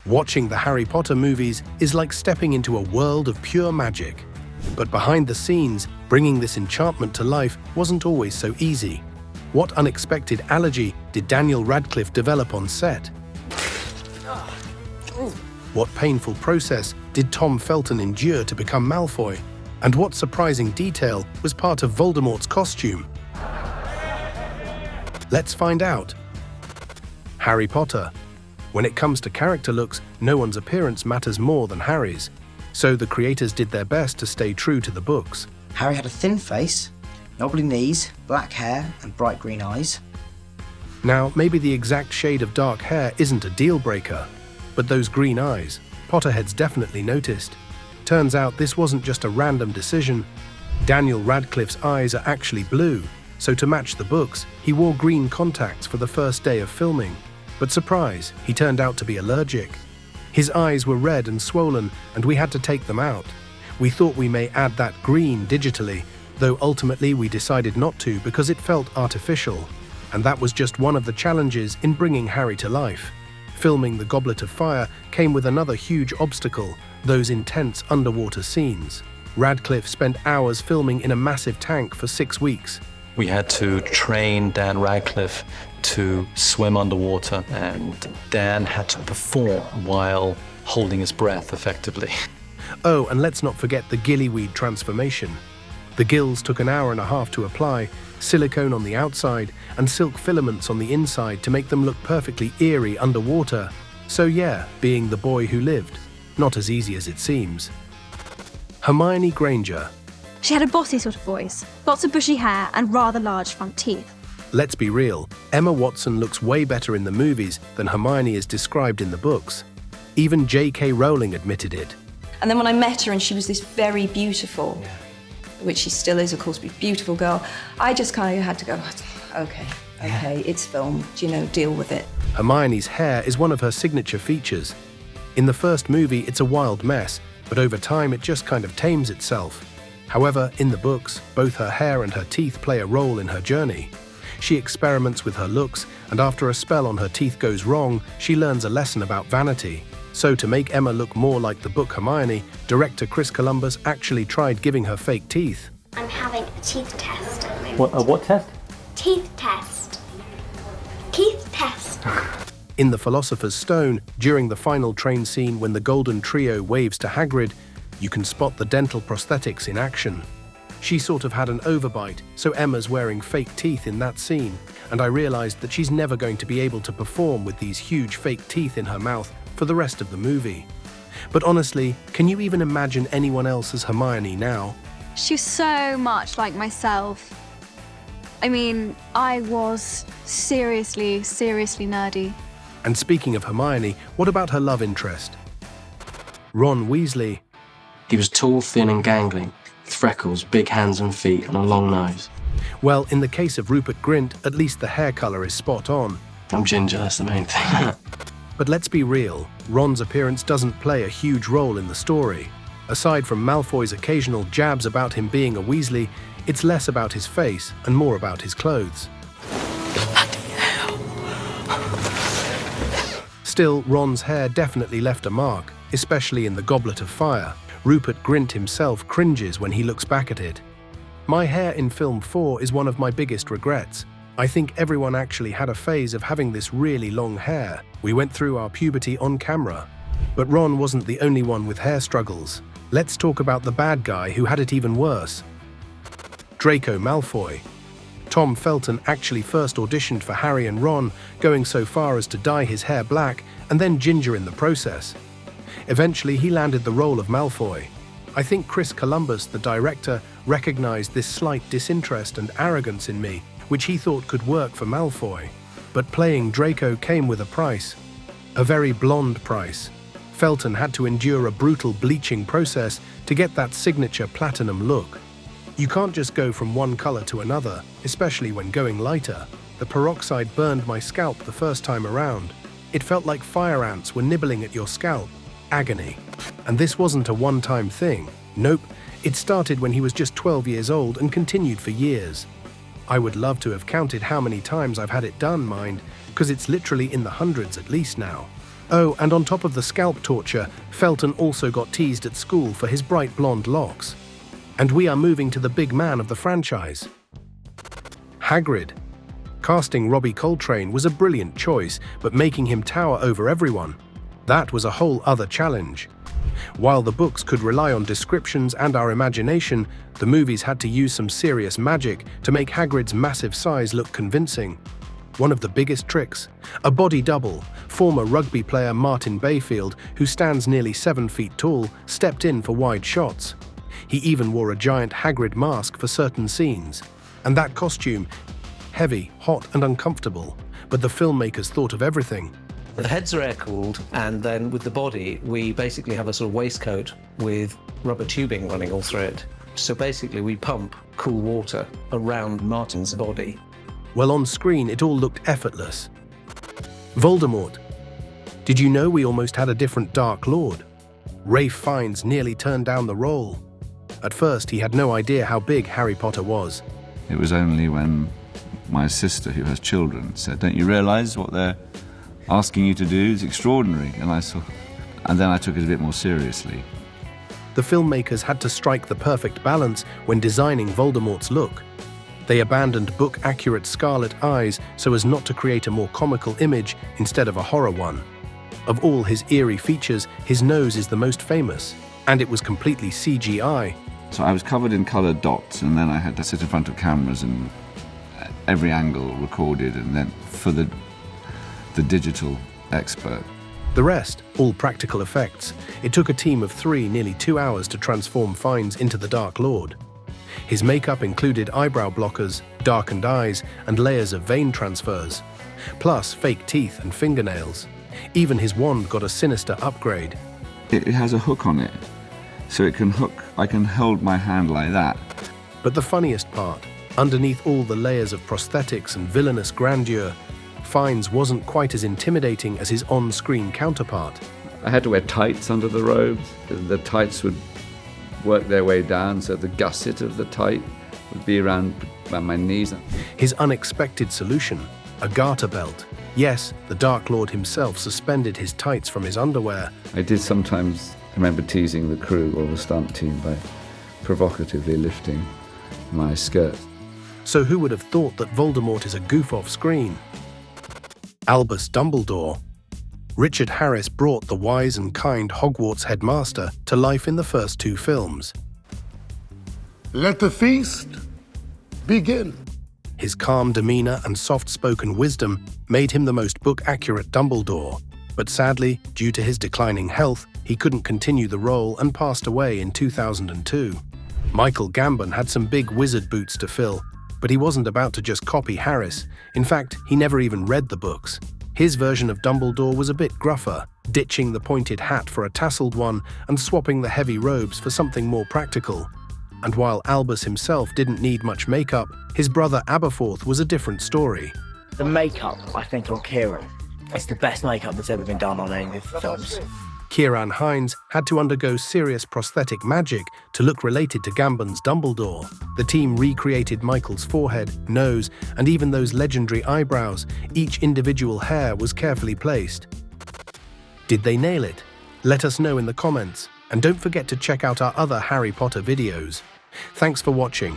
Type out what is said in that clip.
Watching the Harry Potter movies is like stepping into a world of pure magic. But behind the scenes, bringing this enchantment to life wasn't always so easy. What unexpected allergy did Daniel Radcliffe develop on set? What painful process did Tom Felton endure to become Malfoy? And what surprising detail was part of Voldemort's costume? Let's find out. Harry Potter. When it comes to character looks, no one's appearance matters more than Harry's. So the creators did their best to stay true to the books. Harry had a thin face, knobbly knees, black hair and bright green eyes. Now, maybe the exact shade of dark hair isn't a deal breaker, but those green eyes, Potterheads definitely noticed. Turns out this wasn't just a random decision. Daniel Radcliffe's eyes are actually blue, so to match the books, he wore green contacts for the first day of filming. But surprise, he turned out to be allergic. His eyes were red and swollen, and we had to take them out. We thought we may add that green digitally, though ultimately we decided not to because it felt artificial. And that was just one of the challenges in bringing Harry to life. Filming The Goblet of Fire came with another huge obstacle, those intense underwater scenes. Radcliffe spent hours filming in a massive tank for 6 weeks. We had to train Dan Radcliffe to swim underwater, and Dan had to perform while holding his breath effectively. Oh, and let's not forget the gillyweed transformation. The gills took an hour and a half to apply, silicone on the outside and silk filaments on the inside to make them look perfectly eerie underwater. So yeah, being the boy who lived. Not as easy as it seems. Hermione Granger. She had a bossy sort of voice, lots of bushy hair and rather large front teeth. Let's be real, Emma Watson looks way better in the movies than Hermione is described in the books. Even J.K. Rowling admitted it. And then when I met her and she was this very beautiful, which she still is, of course, beautiful girl, I just kind of had to go, okay, it's film, deal with it. Hermione's hair is one of her signature features. In the first movie, it's a wild mess, but over time it just kind of tames itself. However, in the books, both her hair and her teeth play a role in her journey. She experiments with her looks, and after a spell on her teeth goes wrong, she learns a lesson about vanity. So to make Emma look more like the book Hermione, director Chris Columbus actually tried giving her fake teeth. I'm having a teeth test at the moment. What test? Teeth test. Teeth test. In The Philosopher's Stone, during the final train scene when the Golden Trio waves to Hagrid, you can spot the dental prosthetics in action. She sort of had an overbite, so Emma's wearing fake teeth in that scene, and I realized that she's never going to be able to perform with these huge fake teeth in her mouth for the rest of the movie. But honestly, can you even imagine anyone else as Hermione now? She's so much like myself. I mean, I was seriously nerdy. And speaking of Hermione, what about her love interest? Ron Weasley. He was tall, thin and gangling, with freckles, big hands and feet and a long nose. Well, in the case of Rupert Grint, at least the hair colour is spot on. I'm ginger, that's the main thing. But let's be real, Ron's appearance doesn't play a huge role in the story. Aside from Malfoy's occasional jabs about him being a Weasley, it's less about his face and more about his clothes. Still, Ron's hair definitely left a mark, especially in the Goblet of Fire. Rupert Grint himself cringes when he looks back at it. My hair in film 4 is one of my biggest regrets. I think everyone actually had a phase of having this really long hair. We went through our puberty on camera. But Ron wasn't the only one with hair struggles. Let's talk about the bad guy who had it even worse. Draco Malfoy. Tom Felton actually first auditioned for Harry and Ron, going so far as to dye his hair black and then ginger in the process. Eventually, he landed the role of Malfoy. I think Chris Columbus, the director, recognized this slight disinterest and arrogance in me, which he thought could work for Malfoy. But playing Draco came with a price. A very blonde price. Felton had to endure a brutal bleaching process to get that signature platinum look. You can't just go from one color to another, especially when going lighter. The peroxide burned my scalp the first time around. It felt like fire ants were nibbling at your scalp. Agony. And this wasn't a one-time thing. Nope, it started when he was just 12 years old and continued for years. I would love to have counted how many times I've had it done, mind, because it's literally in the hundreds at least now. Oh, and on top of the scalp torture, Felton also got teased at school for his bright blonde locks. And we are moving to the big man of the franchise. Hagrid. Casting Robbie Coltrane was a brilliant choice, but making him tower over everyone, that was a whole other challenge. While the books could rely on descriptions and our imagination, the movies had to use some serious magic to make Hagrid's massive size look convincing. One of the biggest tricks, a body double, former rugby player Martin Bayfield, who stands nearly 7 feet tall, stepped in for wide shots. He even wore a giant Hagrid mask for certain scenes. And that costume, heavy, hot and uncomfortable, but the filmmakers thought of everything. The heads are air-cooled, and then with the body, we basically have a sort of waistcoat with rubber tubing running all through it. So basically, we pump cool water around Martin's body. Well, on screen, it all looked effortless. Voldemort. Did you know we almost had a different Dark Lord? Ralph Fiennes nearly turned down the role. At first, he had no idea how big Harry Potter was. It was only when my sister, who has children, said, "Don't you realise what they're asking you to do is extraordinary?" And then I took it a bit more seriously. The filmmakers had to strike the perfect balance when designing Voldemort's look. They abandoned book-accurate scarlet eyes so as not to create a more comical image instead of a horror one. Of all his eerie features, his nose is the most famous, and it was completely CGI. So I was covered in coloured dots, and then I had to sit in front of cameras and every angle recorded, and then for the digital expert. The rest, all practical effects. It took a team of 3 nearly 2 hours to transform Fiennes into the Dark Lord. His makeup included eyebrow blockers, darkened eyes, and layers of vein transfers, plus fake teeth and fingernails. Even his wand got a sinister upgrade. It has a hook on it, so it can hook. I can hold my hand like that. But the funniest part, underneath all the layers of prosthetics and villainous grandeur, Fiennes wasn't quite as intimidating as his on-screen counterpart. I had to wear tights under the robes. The tights would work their way down, so the gusset of the tight would be around my knees. His unexpected solution, a garter belt. Yes, the Dark Lord himself suspended his tights from his underwear. I did sometimes remember teasing the crew or the stunt team by provocatively lifting my skirt. So who would have thought that Voldemort is a goof off screen? Albus Dumbledore. Richard Harris brought the wise and kind Hogwarts headmaster to life in the first 2 films. Let the feast begin. His calm demeanor and soft-spoken wisdom made him the most book-accurate Dumbledore, but sadly, due to his declining health, he couldn't continue the role and passed away in 2002. Michael Gambon had some big wizard boots to fill, but he wasn't about to just copy Harris. In fact, he never even read the books. His version of Dumbledore was a bit gruffer, ditching the pointed hat for a tasseled one and swapping the heavy robes for something more practical. And while Albus himself didn't need much makeup, his brother Aberforth was a different story. The makeup, I think, on Ciarán, it's the best makeup that's ever been done on any of the films. Ciarán Hinds had to undergo serious prosthetic magic to look related to Gambon's Dumbledore. The team recreated Michael's forehead, nose, and even those legendary eyebrows. Each individual hair was carefully placed. Did they nail it? Let us know in the comments, and don't forget to check out our other Harry Potter videos. Thanks for watching.